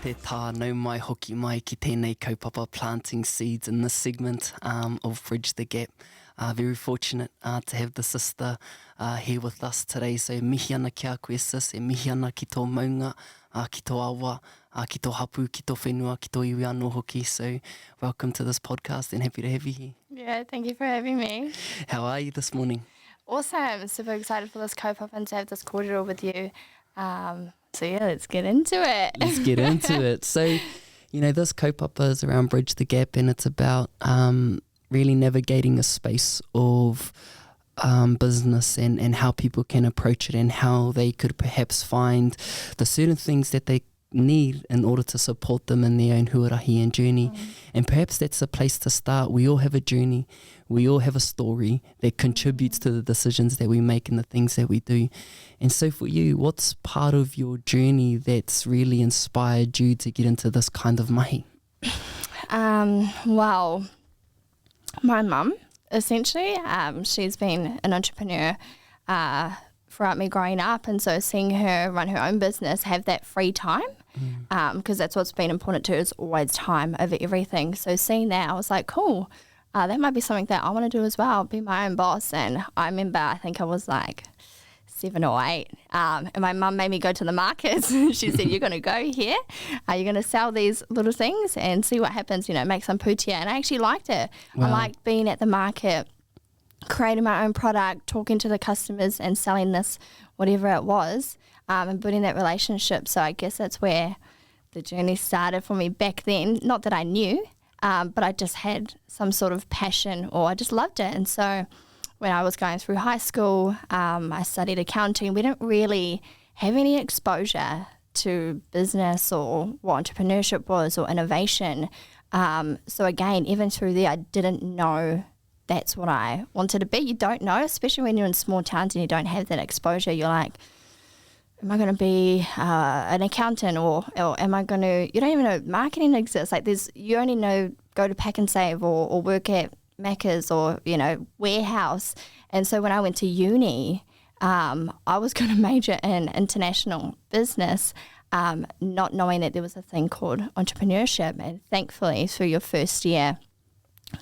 te tā nau mai hoki mai ki tēnei kaupapa planting seeds in this segment of Bridge the Gap. Very fortunate to have the sister here with us today. So mihi ana ki a koe sis, e mihi ana ki tō maunga, ki tō awa, ki tō hapu, ki tō whenua, ki tō iwi anō hoki. So welcome to this podcast and happy to have you here. Yeah, thank you for having me. How are you this morning? Awesome. Super excited for this kaupapa and to have this cordial with you. So yeah, let's get into it. Let's get into it. So, you know, this kaupapa is around Bridge the Gap, and it's about really navigating a space of business and how people can approach it and how they could perhaps find the certain things that they need in order to support them in their own huarahi and journey. And perhaps that's a place to start. We all have a journey. We all have a story that contributes to the decisions that we make and the things that we do. And so for you, what's part of your journey that's really inspired you to get into this kind of mahi? Well, my mum, essentially, she's been an entrepreneur throughout me growing up, and so seeing her run her own business, have that free time, because that's what's been important to her, is always time over everything. So seeing that, I was like, cool, that might be something that I want to do as well, be my own boss. And I remember, I think I was like 7 or 8, and my mum made me go to the markets. She said, you're going to go here, you're going to sell these little things and see what happens, you know, make some putia. And I actually liked it. Wow. I liked being at the market, creating my own product, talking to the customers and selling this, whatever it was, and building that relationship. So I guess that's where the journey started for me back then. Not that I knew, but I just had some sort of passion, or I just loved it. And so when I was going through high school, I studied accounting. We didn't really have any exposure to business or what entrepreneurship was or innovation. So again, even through there, I didn't know that's what I wanted to be. You don't know, especially when you're in small towns and you don't have that exposure. You're like, am I going to be an accountant, or am I going to, you don't even know marketing exists. Like you only know go to Pack and Save or work at Macca's or, you know, warehouse. And so when I went to uni, I was going to major in international business, not knowing that there was a thing called entrepreneurship. And thankfully, through your first year,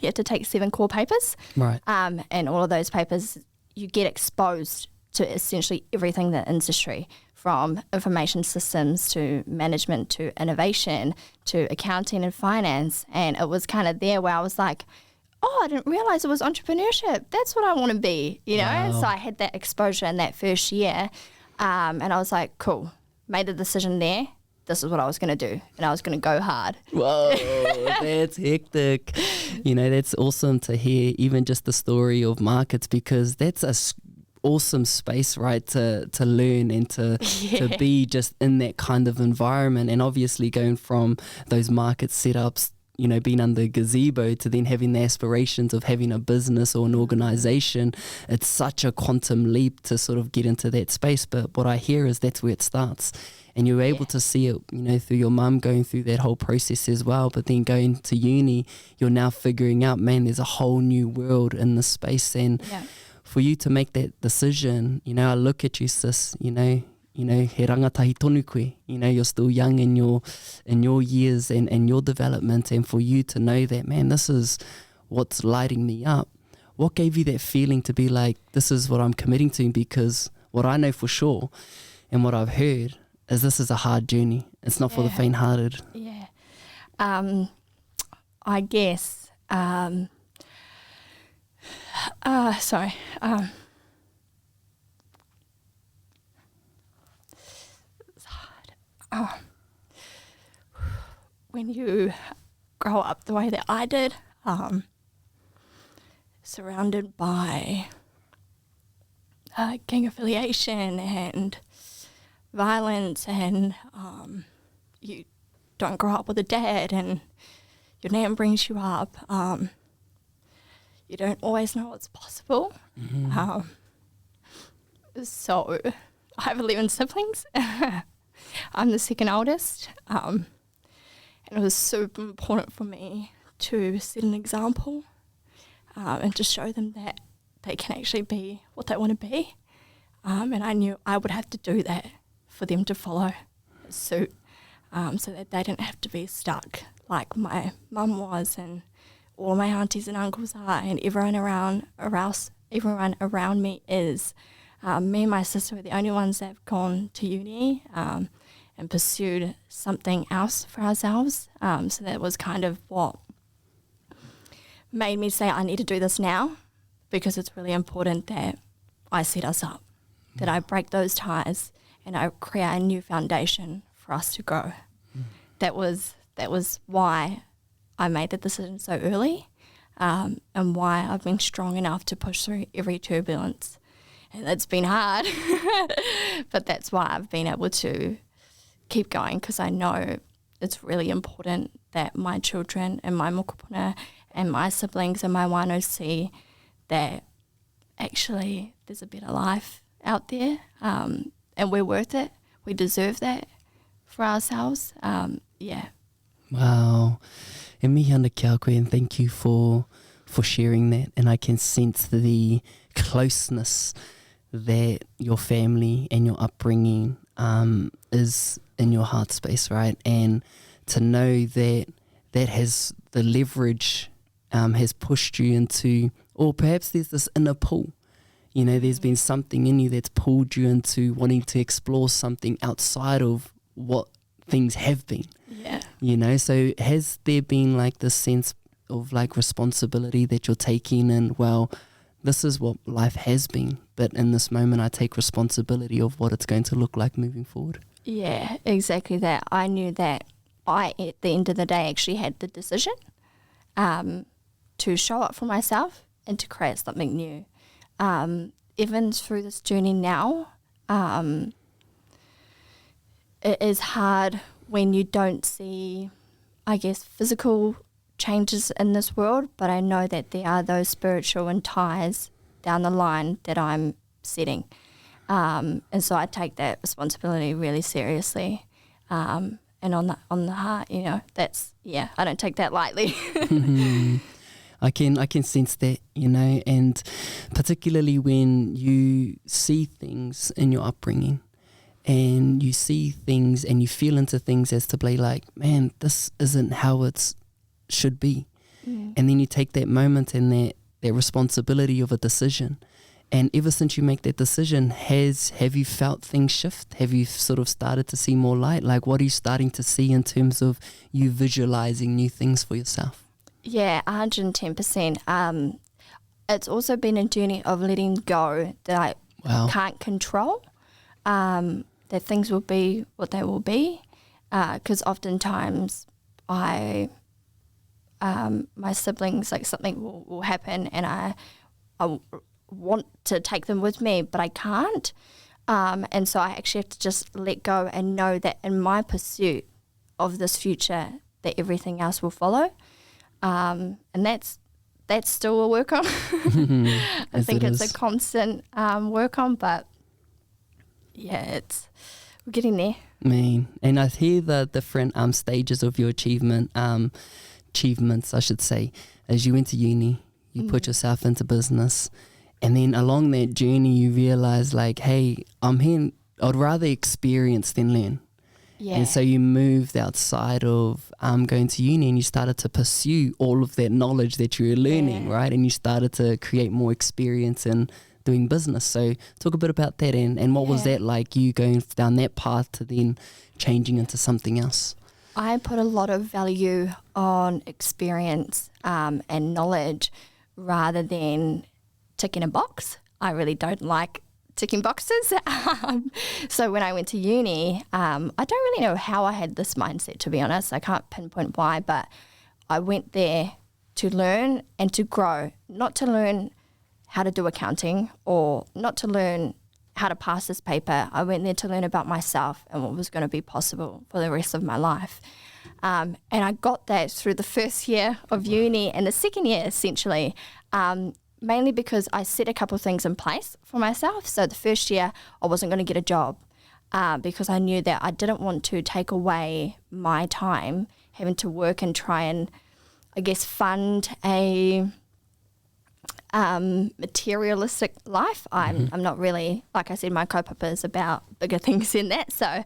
you have to take 7 core papers. Right. And all of those papers, you get exposed to essentially everything in the industry, from information systems to management to innovation to accounting and finance. And it was kind of there where I was like, oh, I didn't realize it was entrepreneurship. That's what I want to be, you know? Wow. So I had that exposure in that first year. And I was like, cool, made the decision there. This is what I was going to do, and I was going to go hard. Whoa, that's hectic. You know, that's awesome to hear, even just the story of markets, because that's a awesome space, right, to learn and to be just in that kind of environment. And obviously going from those market setups, you know, being under a gazebo to then having the aspirations of having a business or an organization, it's such a quantum leap to sort of get into that space. But what I hear is that's where it starts. And you're able to see it, you know, through your mum going through that whole process as well. But then going to uni, you're now figuring out, man, there's a whole new world in this space. And for you to make that decision, you know, I look at you, sis, you know, he rangatahi tonu koe, you know, you're still young in your years and your development. And for you to know that, man, this is what's lighting me up. What gave you that feeling to be like, this is what I'm committing to? Because what I know for sure and what I've heard is this is a hard journey. It's not for the faint-hearted. Yeah. I guess, sorry. It's hard. When you grow up the way that I did, surrounded by gang affiliation and violence, and you don't grow up with a dad, and your nan brings you up. You don't always know what's possible. So I have 11 siblings. I'm the second oldest, and it was super important for me to set an example and to show them that they can actually be what they want to be. And I knew I would have to do that for them to follow suit. so that they didn't have to be stuck like my mum was and all my aunties and uncles are and everyone around me is. Me and my sister were the only ones that have gone to uni and pursued something else for ourselves. So that was kind of what made me say I need to do this now, because it's really important that I set us up, that I break those ties and I create a new foundation for us to grow. That was why I made the decision so early, and why I've been strong enough to push through every turbulence. And it's been hard, but that's why I've been able to keep going, because I know it's really important that my children and my mokopuna and my siblings and my whānau see that actually there's a better life out there, and we're worth it. We deserve that for ourselves. Wow. E mihi ana kia koe, and thank you for sharing that. And I can sense the closeness that your family and your upbringing is in your heart space, right? And to know that has the leverage has pushed you into, or perhaps there's this inner pull. You know, there's been something in you that's pulled you into wanting to explore something outside of what things have been. Yeah. You know, so has there been like this sense of like responsibility that you're taking, and well, this is what life has been, but in this moment I take responsibility of what it's going to look like moving forward? Yeah, exactly that. I knew that I, at the end of the day, actually had the decision to show up for myself and to create something new. Even through this journey now, it is hard when you don't see, I guess, physical changes in this world, but I know that there are those spiritual and ties down the line that I'm setting. And so I take that responsibility really seriously. And on the heart, you know, that's, yeah, I don't take that lightly. I can sense that, you know, and particularly when you see things in your upbringing and you see things and you feel into things as to be like, man, this isn't how it should be. And then you take that moment and that responsibility of a decision. And ever since you make that decision, have you felt things shift? Have you sort of started to see more light? Like, what are you starting to see in terms of you visualizing new things for yourself? Yeah, 110%. It's also been a journey of letting go that I can't control, that things will be what they will be, because oftentimes my siblings, like something will happen and I want to take them with me, but I can't. And so I actually have to just let go and know that in my pursuit of this future, that everything else will follow. And that's still a work on. I think it's a constant work on, but yeah, we're getting there. Man, and I hear the different stages of your achievements, I should say. As you went to uni, you put yourself into business, and then along that journey you realize like, hey, I'm here, I'd rather experience than learn. Yeah. And so you moved outside of going to uni and you started to pursue all of that knowledge that you were learning, right? And you started to create more experience in doing business. So talk a bit about that, and what was that like, you going down that path to then changing into something else? I put a lot of value on experience and knowledge rather than ticking a box. I really don't like ticking boxes. So when I went to uni, I don't really know how I had this mindset, to be honest. I can't pinpoint why, but I went there to learn and to grow, not to learn how to do accounting or not to learn how to pass this paper. I went there to learn about myself and what was going to be possible for the rest of my life. And I got that through the first year of uni and the second year, essentially, mainly because I set a couple of things in place for myself. So the first year, I wasn't going to get a job because I knew that I didn't want to take away my time having to work and try and, I guess, fund a materialistic life. I'm not really, like I said, my kaupapa is about bigger things than that. So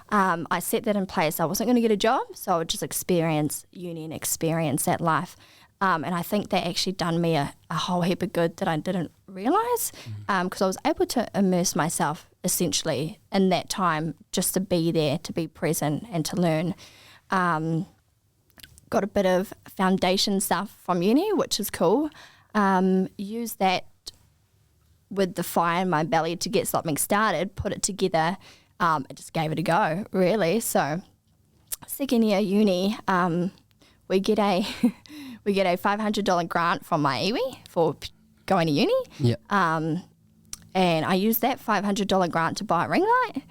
I set that in place. I wasn't going to get a job, so I would just experience uni and experience that life. And I think that actually done me a whole heap of good that I didn't realise, because I was able to immerse myself essentially in that time, just to be there, to be present and to learn. Got a bit of foundation stuff from uni, which is cool. Use that with the fire in my belly to get something started, put it together, and just gave it a go, really. So second year uni, we get a $500 grant from my iwi for going to uni. Yeah. And I used that $500 grant to buy a ring light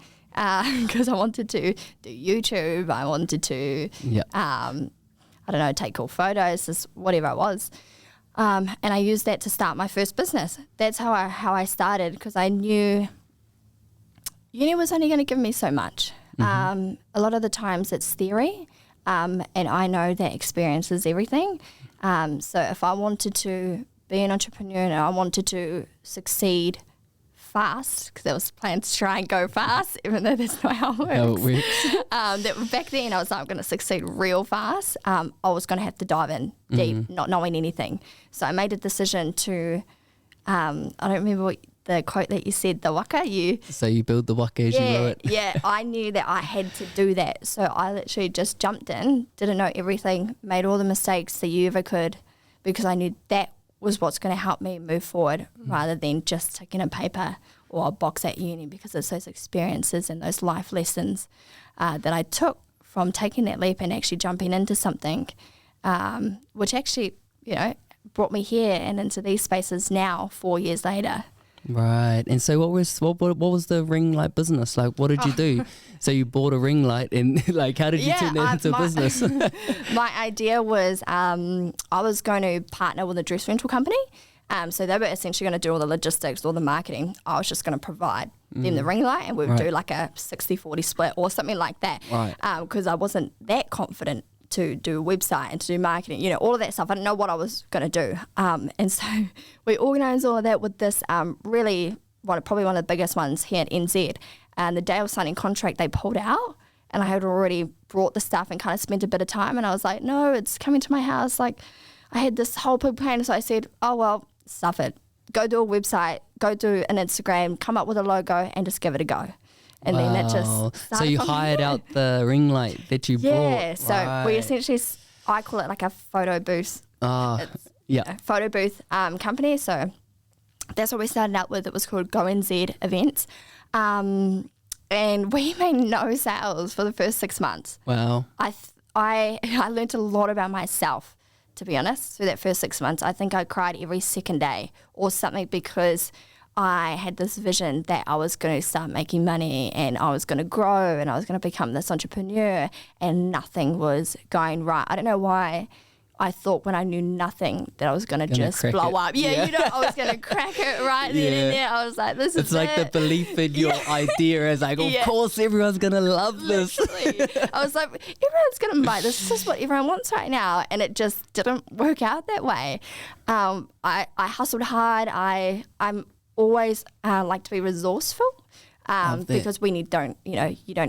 because I wanted to do YouTube. I wanted to, I don't know, take cool photos, just whatever it was. And I used that to start my first business. That's how I started, because I knew uni was only going to give me so much. A lot of the times it's theory, and I know that experience is everything. So if I wanted to be an entrepreneur and I wanted to succeed fast, because there was plans to try and go fast, even though that's not how it works. Back then I was like, I'm going to succeed real fast. I was going to have to dive in deep, not knowing anything. So I made a decision to, I don't remember what the quote that you said, the waka. So you build the waka as you row it. Yeah, I knew that I had to do that. So I literally just jumped in, didn't know everything, made all the mistakes that you ever could, because I knew that was what's going to help me move forward, rather than just ticking a paper or a box at uni, because it's those experiences and those life lessons that I took from taking that leap and actually jumping into something, which actually, brought me here and into these spaces now 4 years later. Right. And so what was the ring light business? Like, what did you do? So you bought a ring light, and like, how did you turn that into a business? My idea was I was going to partner with a dress rental company. So they were essentially going to do all the logistics, all the marketing. I was just going to provide them the ring light, and we would do like a 60-40 split or something like that. Right. Because I wasn't that confident to do a website and to do marketing, all of that stuff. I didn't know what I was going to do. And so we organised all of that with this probably one of the biggest ones here at NZ. And the day I was signing contract, they pulled out, and I had already brought the stuff and kind of spent a bit of time. And I was like, no, it's coming to my house. Like, I had this whole big plan. So I said, oh, well, stuff it. Go do a website, go do an Instagram, come up with a logo, and just give it a go. And then that just started. So you hired out the ring light that you brought. Yeah, so we essentially, I call it like a photo booth. Photo booth company. So that's what we started out with. It was called Go NZ Events. And we made no sales for the first 6 months. Wow. I learned a lot about myself, to be honest, through that first 6 months. I think I cried every second day or something, because I had this vision that I was going to start making money and I was going to grow and I was going to become this entrepreneur, and nothing was going right. I don't know why I thought, when I knew nothing, that I was going to just blow up. Yeah, I was going to crack it right then and there. I was like, this is It's like the belief in your idea is like, of course everyone's going to love this. I was like, everyone's going to buy this. This is what everyone wants right now. And it just didn't work out that way. I hustled hard. I'm always like to be resourceful, because when you don't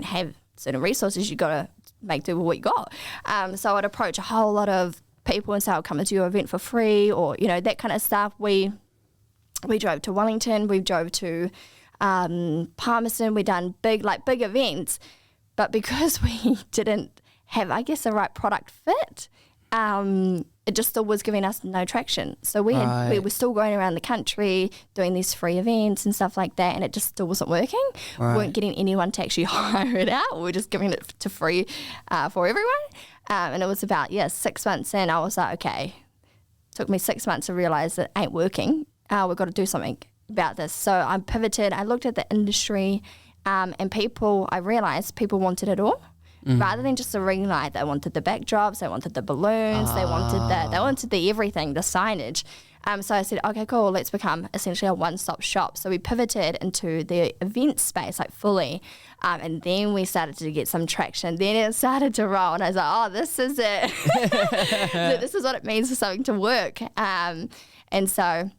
have certain resources, you got to make do with what you got. So I'd approach a whole lot of people and say, I'll come to your event for free, or that kind of stuff. We drove to Wellington, we drove to Palmerston, we done big events, but because we didn't have, I guess, the right product fit, it just still was giving us no traction. So we were still going around the country doing these free events and stuff like that, and it just still wasn't working. We weren't getting anyone to actually hire it out. We were just giving it to free for everyone. And it was about 6 months in, I was like, okay, took me 6 months to realise that it ain't working. We've got to do something about this. So I pivoted. I looked at the industry, and I realised people wanted it all. Rather than just a ring light, they wanted the backdrops, they wanted the balloons, they wanted the everything, the signage. So I said, okay, cool, let's become essentially a one-stop shop. So we pivoted into the event space, like fully, and then we started to get some traction. Then it started to roll, and I was like, oh, this is it. This is what it means for something to work. And so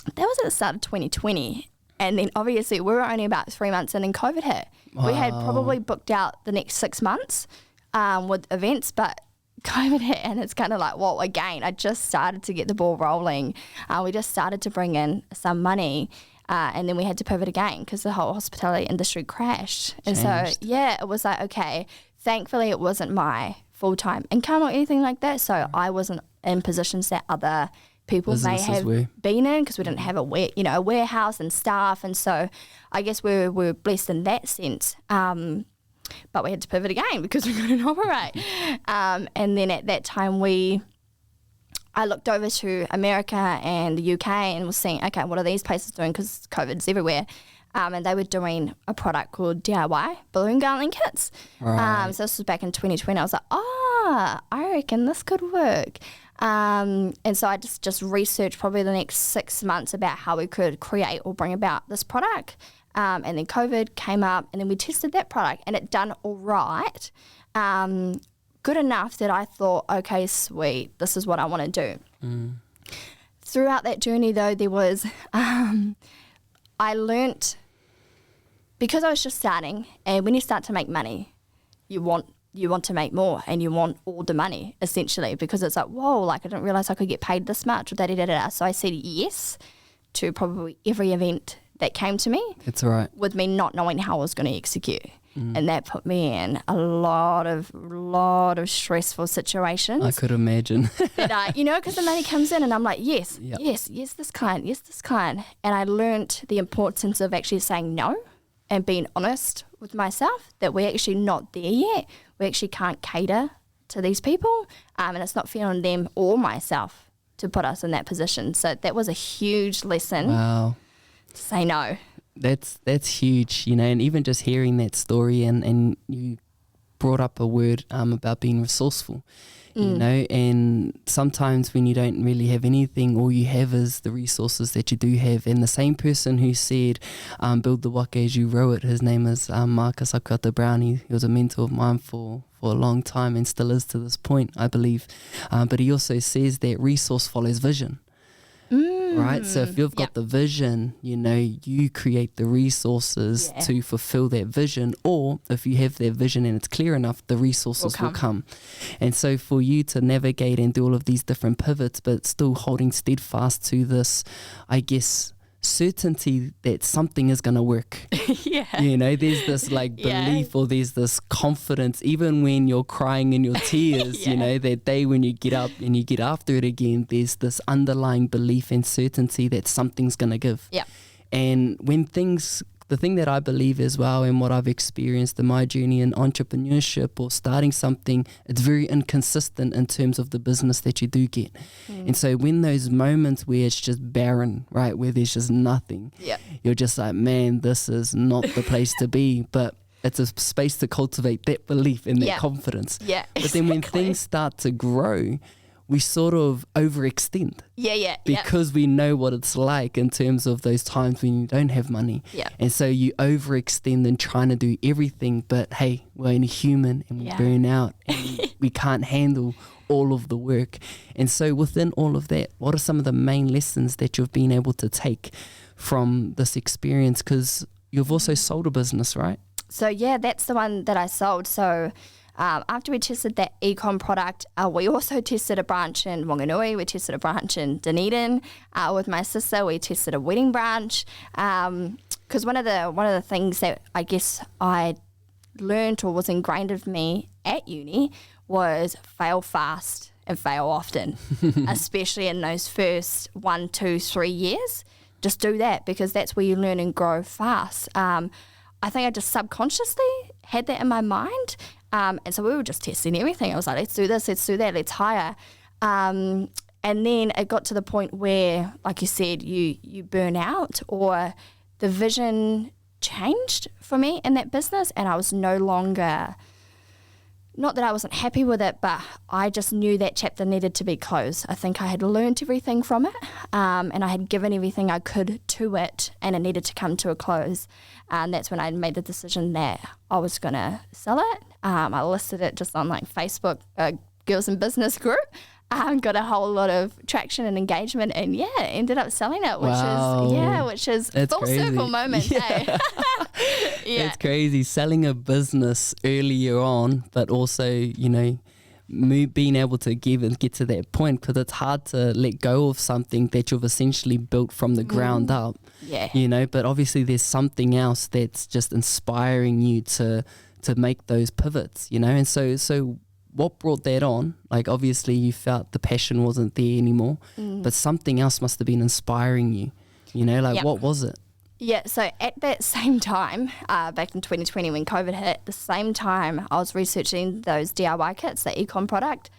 that was at the start of 2020. And then obviously we were only about 3 months in and COVID hit. Wow. We had probably booked out the next 6 months with events, but COVID hit, and it's kind of like, well, again, I just started to get the ball rolling. We just started to bring in some money, and then we had to pivot again because the whole hospitality industry crashed. And so, yeah, it was like, okay, thankfully it wasn't my full-time income or anything like that, so I wasn't in positions that other people Businesses may have were. been in, because we didn't have a warehouse and staff, and so I guess we were blessed in that sense. But we had to pivot again because we couldn't operate. And then at that time I looked over to America and the UK and was seeing, okay, what are these places doing, because COVID's everywhere. And they were doing a product called DIY balloon garland kits. Right. So this was back in 2020. I was like, I reckon this could work. And so I just researched probably the next 6 months about how we could create or bring about this product. And then COVID came up, and then we tested that product, and it done all right. Good enough that I thought, okay, sweet, this is what I want to do. Throughout that journey, though, there was, I learnt, because I was just starting, and when you start to make money, you want to make more, and you want all the money, essentially, because it's like, whoa, like I didn't realise I could get paid this much, or da-da-da-da. So I said yes to probably every event that came to me. That's right. With me not knowing how I was going to execute. And that put me in a lot of stressful situations. I could imagine. That because the money comes in and I'm like, yes, this client. And I learnt the importance of actually saying no and being honest with myself, that we're actually not there yet. We actually can't cater to these people, and it's not fair on them or myself to put us in that position. So that was a huge lesson. Wow. To say no. That's huge, and even just hearing that story, and you brought up a word about being resourceful, and sometimes when you don't really have anything, all you have is the resources that you do have. And the same person who said, build the waka as you row it, his name is Marcus Akata Brown. He was a mentor of mine for a long time and still is to this point, I believe. But he also says that resource follows vision. Right, so if you've got the vision, you create the resources to fulfill that vision, or if you have that vision and it's clear enough, the resources will come. And so for you to navigate and do all of these different pivots, but still holding steadfast to this, I guess, certainty that something is going to work. There's this belief, or there's this confidence, even when you're crying in your tears, that day when you get up and you get after it again, there's this underlying belief and certainty that something's going to give. And when the thing that I believe as well, and what I've experienced in my journey in entrepreneurship or starting something, it's very inconsistent in terms of the business that you do get. And so when those moments where it's just barren, right, where there's just nothing, you're just like, man, this is not the place to be. But it's a space to cultivate that belief and that confidence. But then when things start to grow, we sort of overextend. Because we know what it's like in terms of those times when you don't have money. And so you overextend in trying to do everything, but hey, we're only human and we burn out and we can't handle all of the work. And so within all of that, what are some of the main lessons that you've been able to take from this experience? Because you've also sold a business, right? So that's the one that I sold. So after we tested that e-com product, we also tested a branch in Wanganui. We tested a branch in Dunedin. With my sister, we tested a wedding branch. Because one of the things that I guess I learned or was ingrained of me at uni was fail fast and fail often, especially in those first 1, 2, 3 years. Just do that, because that's where you learn and grow fast. I think I just subconsciously had that in my mind. And so we were just testing everything. I was like, let's do this, let's do that, let's hire. And then it got to the point where, like you said, you burn out, or the vision changed for me in that business, and I was no longer, not that I wasn't happy with it, but I just knew that chapter needed to be closed. I think I had learned everything from it, and I had given everything I could to it, and it needed to come to a close. And that's when I made the decision that I was going to sell it. I listed it just on Facebook, Girls in Business group, got a whole lot of traction and engagement, and ended up selling it, which is That's full crazy. circle moment. Yeah. It's crazy selling a business earlier on, but also, you know, being able to give and get to that point, because it's hard to let go of something that you've essentially built from the ground up. Yeah. You know, but obviously there's something else that's just inspiring you to make those pivots, you know. And so what brought that on? Like, obviously you felt the passion wasn't there anymore, but something else must have been inspiring you, you know, like what was it? Yeah, so at that same time, back in 2020 when COVID hit, the same time I was researching those DIY kits, the econ product,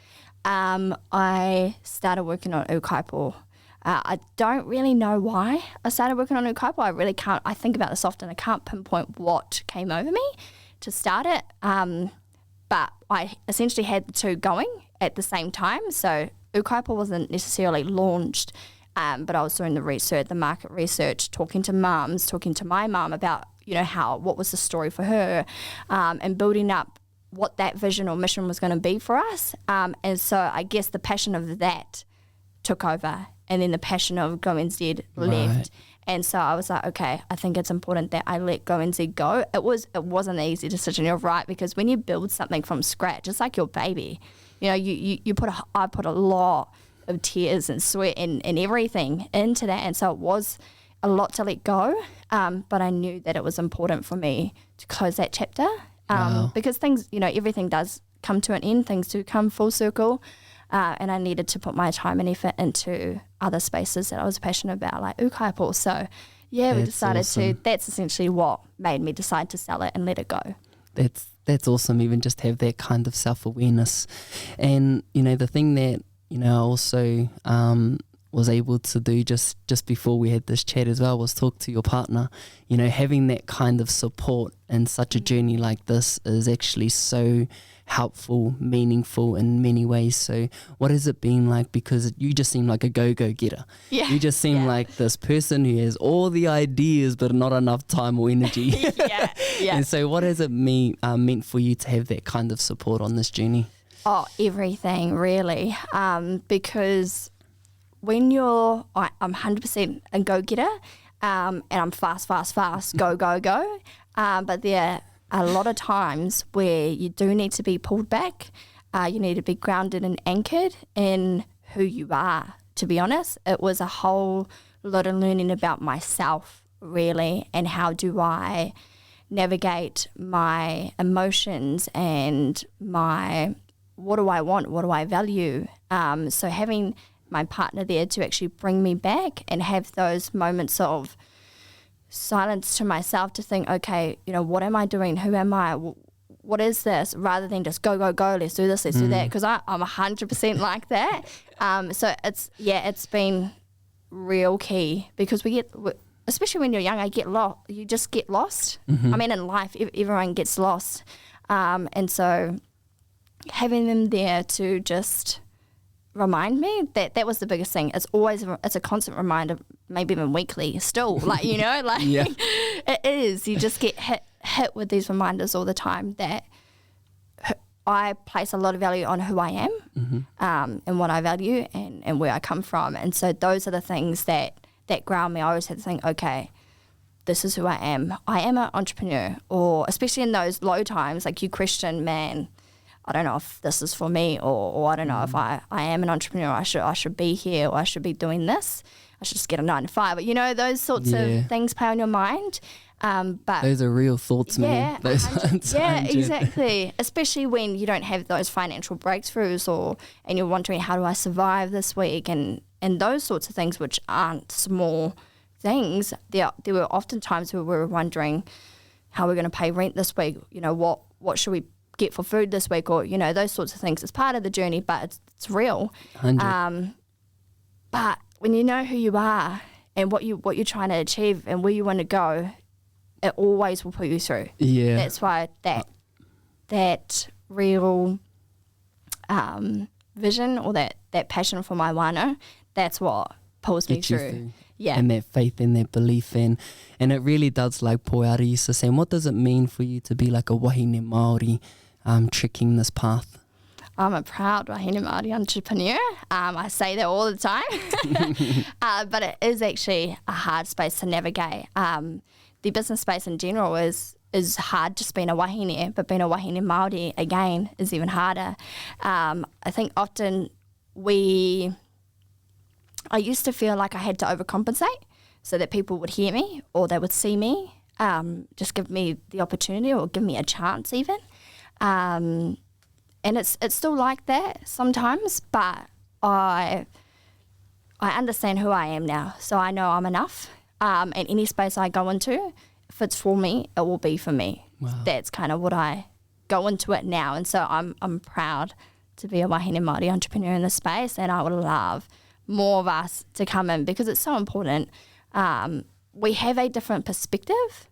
I started working on ukaipo. I don't really know why I started working on ukaipo. I really can't, I think about this often, I can't pinpoint what came over me to start it, but I essentially had the two going at the same time. So ukaipo wasn't necessarily launched, but I was doing the research, the market research, talking to mums, talking to my mum about, you know, what was the story for her, and building up what that vision or mission was going to be for us. And so I guess the passion of that took over, and then the passion of Go NZ left. Right. And so I was like, okay, I think it's important that I let Go NZ go. It wasn't an easy decision, you're right, because when you build something from scratch, it's like your baby. You know, I put a lot of tears and sweat and everything into that, and so it was a lot to let go, but I knew that it was important for me to close that chapter, because things, you know, everything does come to an end, things do come full circle, and I needed to put my time and effort into other spaces that I was passionate about, like ukaipo. So we decided awesome. That's essentially what made me decide to sell it and let it go. That's awesome, even just have that kind of self-awareness. And, you know, the thing that, you know, I also was able to do just before we had this chat as well was talk to your partner. You know, having that kind of support in such a journey like this is actually so helpful, meaningful in many ways. So what has it been like? Because you just seem like a go-getter. Yeah. You just seem like this person who has all the ideas but not enough time or energy. Yeah. And so what has it meant for you to have that kind of support on this journey? Oh, everything, really. Because when I'm 100% a go-getter, and I'm fast, go. But there are a lot of times where you do need to be pulled back. You need to be grounded and anchored in who you are, to be honest. It was a whole lot of learning about myself, really, and how do I navigate my emotions and what do I want, what do I value. So having my partner there to actually bring me back and have those moments of silence to myself to think, okay, you know, what am I doing? Who am I? What is this? Rather than just go, let's do this, let's do that. Because I'm 100% like that. So it's been real key, because especially when you're young, you just get lost. I mean, in life, everyone gets lost. And so having them there to just remind me that was the biggest thing. It's a constant reminder, maybe even weekly still, like, you know, like it is, you just get hit with these reminders all the time that I place a lot of value on who I am, and what I value and where I come from. And so those are the things that ground me. I always had to think, okay, this is who I am. I am an entrepreneur. Or especially in those low times, like you question, man, I don't know if this is for me, or I don't know if I am an entrepreneur. I should be here, or I should be doing this. I should just get a 9 to 5. But, you know, those sorts of things play on your mind. But those are real thoughts, man. Exactly. Especially when you don't have those financial breakthroughs, and you're wondering, how do I survive this week? And those sorts of things, which aren't small things. There were often times where we were wondering how we're going to pay rent this week. You know, what should we get for food this week, or, you know, those sorts of things. It's part of the journey, but it's real. But when you know who you are and what you're trying to achieve and where you want to go, it always will pull you through. Yeah, that's why that real vision, or that passion for my whānau, that's what pulls me through. Yeah, and that faith and that belief and it really does, like Poiara used to say, what does it mean for you to be like a wahine Maori trekking this path? I'm a proud wahine Maori entrepreneur. I say that all the time. But it is actually a hard space to navigate. The business space in general is hard just being a wahine, but being a wahine Māori, again, is even harder. I think often I used to feel like I had to overcompensate so that people would hear me or they would see me, just give me the opportunity or give me a chance even. And it's still like that sometimes, but I understand who I am now, so I know I'm enough. And any space I go into, if it's for me, it will be for me. Wow. That's kind of what I go into it now, and so I'm proud to be a wahine Māori entrepreneur in this space, and I would love more of us to come in because it's so important. We have a different perspective,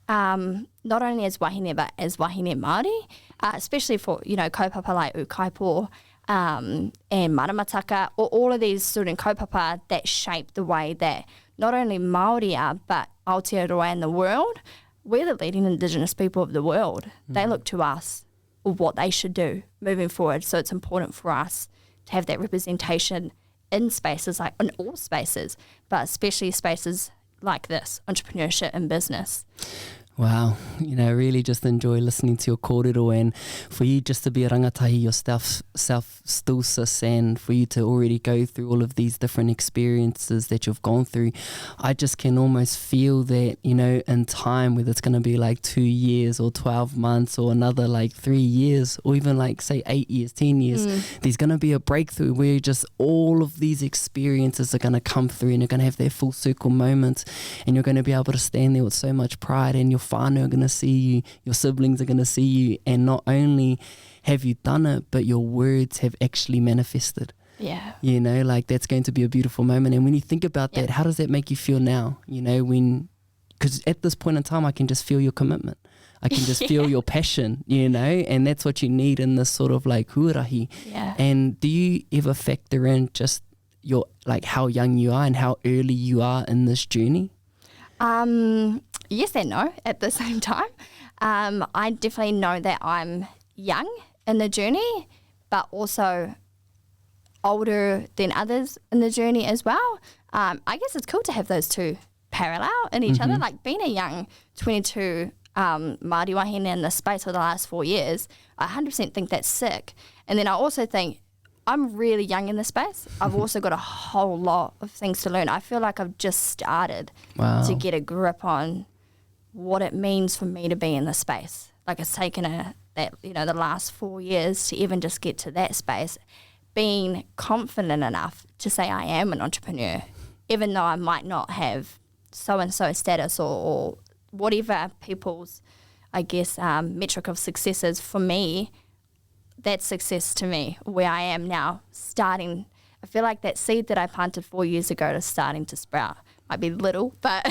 not only as wahine but as wahine Māori, especially for kaupapa like ukaipo and maramataka, or all of these student kaupapa that shape the way that not only Māori are but Aotearoa in the world. We're the leading Indigenous people of the world. They look to us of what they should do moving forward. So it's important for us to have that representation in spaces, like in all spaces, but especially spaces like this, entrepreneurship and business. Wow, I really just enjoy listening to your kōrero, and for you just to be a rangatahi yourself still, sis, and for you to already go through all of these different experiences that you've gone through, I just can almost feel that, in time, whether it's going to be like 2 years or 12 months or another like 3 years or even like say 8 years, 10 years, there's going to be a breakthrough where just all of these experiences are going to come through and you're going to have their full circle moments, and you're going to be able to stand there with so much pride, and your whānau are going to see you, your siblings are going to see you, and not only have you done it, but your words have actually manifested. Yeah. Like that's going to be a beautiful moment. And when you think about that, how does that make you feel now? Because at this point in time, I can just feel your commitment. I can just feel your passion, and that's what you need in this sort of like huarahi. Yeah. And do you ever factor in just your, like how young you are and how early you are in this journey? Yes and no at the same time. I definitely know that I'm young in the journey, but also older than others in the journey as well. I guess it's cool to have those two parallel in each other. Like being a young 22 Māori wahine in the space for the last 4 years, I 100% think that's sick. And then I also think I'm really young in this space. I've also got a whole lot of things to learn. I feel like I've just started to get a grip on what it means for me to be in this space. Like it's taken the last 4 years to even just get to that space, being confident enough to say I am an entrepreneur, even though I might not have so-and-so status or whatever people's, I guess, metric of success is. For me, that's success to me, where I am now, starting. I feel like that seed that I planted 4 years ago is starting to sprout. Might be little, but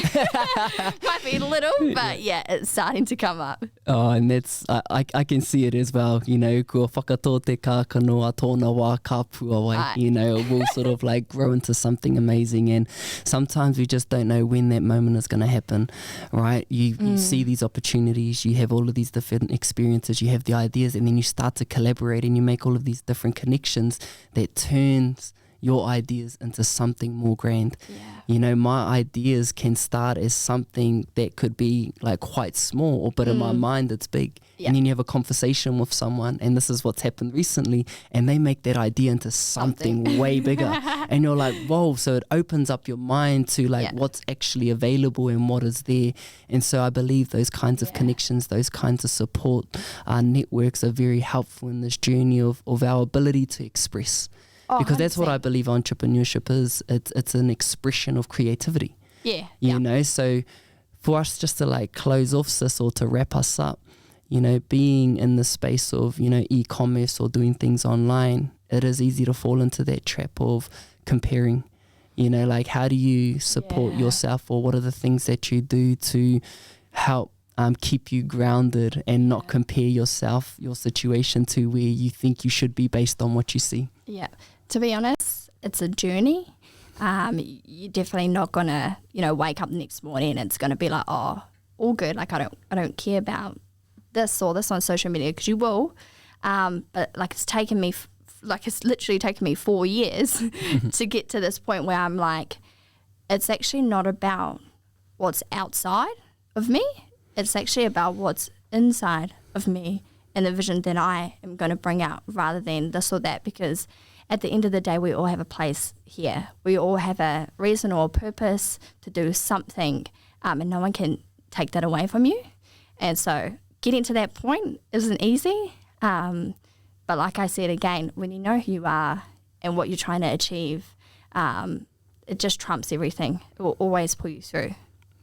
yeah, it's starting to come up. Oh, and that's, I can see it as well, kua whakatote kā kanoa tōna wā ka pua wai, it will sort of like grow into something amazing, and sometimes we just don't know when that moment is going to happen, right? You see these opportunities, you have all of these different experiences, you have the ideas, and then you start to collaborate and you make all of these different connections that turns your ideas into something more grand. My ideas can start as something that could be like quite small, but in my mind it's big. And then you have a conversation with someone, and this is what's happened recently, and they make that idea into something way bigger. And you're like, whoa, so it opens up your mind to like what's actually available and what is there. And so I believe those kinds of connections, those kinds of support networks are very helpful in this journey of our ability to express. Because that's what I believe entrepreneurship is. It's an expression of creativity. So for us just to like close off, sis, or to wrap us up, being in the space of, e-commerce or doing things online, it is easy to fall into that trap of comparing. Like how do you support yourself, or what are the things that you do to help keep you grounded and not compare yourself, your situation to where you think you should be based on what you see? Yeah. To be honest, it's a journey. You're definitely not gonna, wake up the next morning and it's gonna be like, oh, all good. Like I don't care about this or this on social media, because you will. But like it's taken me, it's literally taken me 4 years to get to this point where I'm like, it's actually not about what's outside of me. It's actually about what's inside of me and the vision that I am going to bring out rather than this or that, because at the end of the day, we all have a place here. We all have a reason or a purpose to do something, and no one can take that away from you. And so getting to that point isn't easy. But like I said again, when you know who you are and what you're trying to achieve, it just trumps everything. It will always pull you through.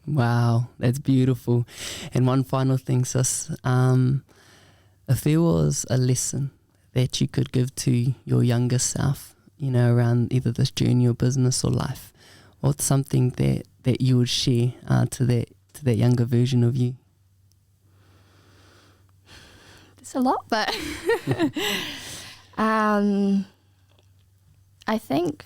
Wow, that's beautiful. And one final thing, sis. If there was a lesson that you could give to your younger self, you know, around either this journey or business or life, what's something that you would share to that younger version of you? There's a lot, but I think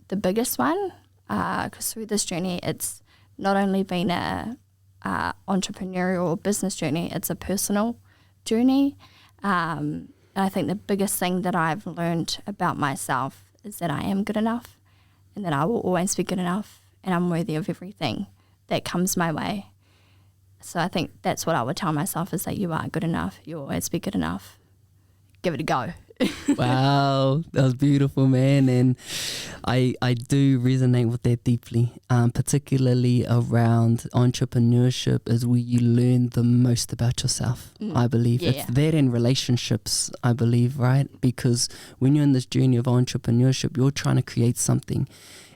the biggest one, because through this journey, it's not only been a entrepreneurial business journey, it's a personal journey. And I think the biggest thing that I've learned about myself is that I am good enough and that I will always be good enough and I'm worthy of everything that comes my way. So I think that's what I would tell myself, is that you are good enough. You'll always be good enough. Give it a go. Wow, that was beautiful, man. And I do resonate with that deeply, particularly around entrepreneurship is where you learn the most about yourself, I believe. Yeah. It's that in relationships, I believe, right? Because when you're in this journey of entrepreneurship, you're trying to create something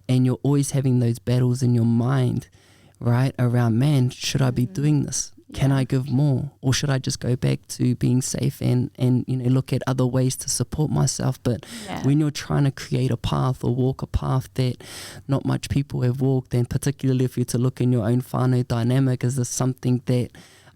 and you're always having those battles in your mind, right? Around, man, should I be doing this? Can I give more, or should I just go back to being safe and you know, look at other ways to support myself? But when you're trying to create a path or walk a path that not much people have walked, and particularly if you're to look in your own whānau dynamic, is this something that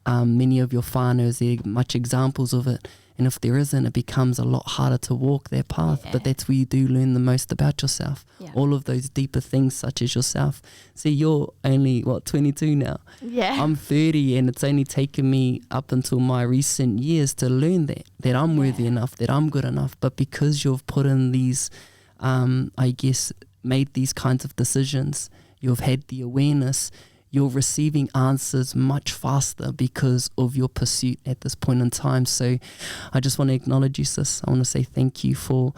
many of your whānaus, there are much examples of it, and if there isn't, it becomes a lot harder to walk that path. But that's where you do learn the most about yourself, all of those deeper things such as yourself. See, you're only 22 now. I'm 30, and it's only taken me up until my recent years to learn that I'm worthy enough, that I'm good enough. But because you've put in these I guess made these kinds of decisions, you've had the awareness, you're receiving answers much faster because of your pursuit at this point in time. So I just want to acknowledge you, sis. I want to say thank you for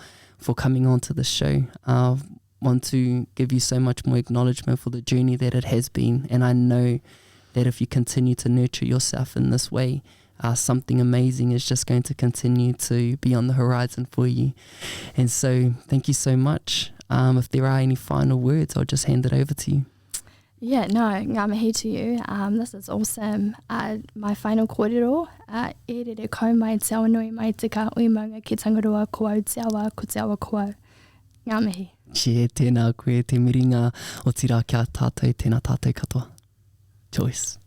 coming on to the show. I want to give you so much more acknowledgement for the journey that it has been. And I know that if you continue to nurture yourself in this way, something amazing is just going to continue to be on the horizon for you. And so thank you so much. If there are any final words, I'll just hand it over to you. Yeah, no, ngā mihi to you. This is awesome. My final kōrero, e rere kau mai te awanui mai te ka uimanga ki tangaroa ko au te awa ko te awa ko au. Ngā mihi. Che tēnā koe te miringa o tira kia tātou tēnā tātou katoa. Choice.